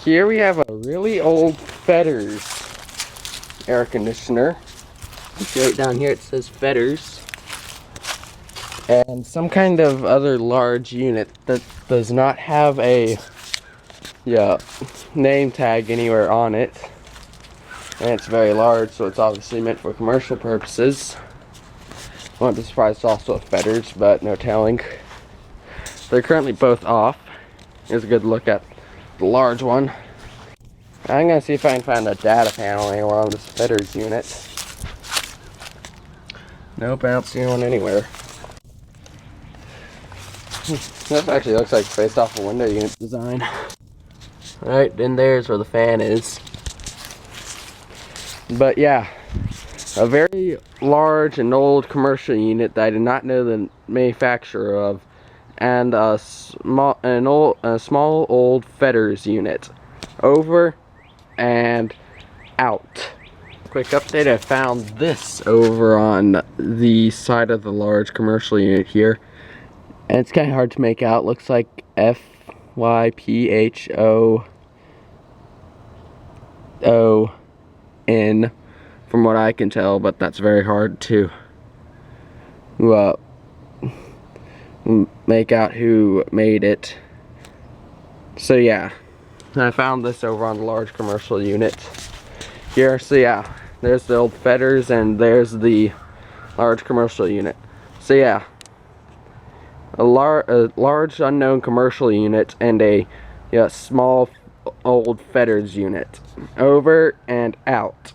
Here we have a really old Fedders air conditioner. Right down here it says Fedders. And some kind of other large unit that does not have a name tag anywhere on it. And it's very large, so it's obviously meant for commercial purposes. I wouldn't be surprised it's also a Fedders, but no telling. They're currently both off. Here's a good look at the large one. I'm gonna see if I can find a data panel anywhere on this Fedders unit. Nope, I don't see one anywhere. This actually looks like it's based off a window unit design. Right, then there's where the fan is. But yeah, a very large and old commercial unit that I did not know the manufacturer of, and a small old Fedders unit. Over and out. Quick update, I found this over on the side of the large commercial unit here. And it's kind of hard to make out. Looks like FYPHOON from what I can tell, but that's very hard to make out who made it. So yeah, I found this over on the large commercial unit here. So yeah, there's the old Fedders and there's the large commercial unit. So yeah, a large unknown commercial unit and a small old Fedders unit. Over and out.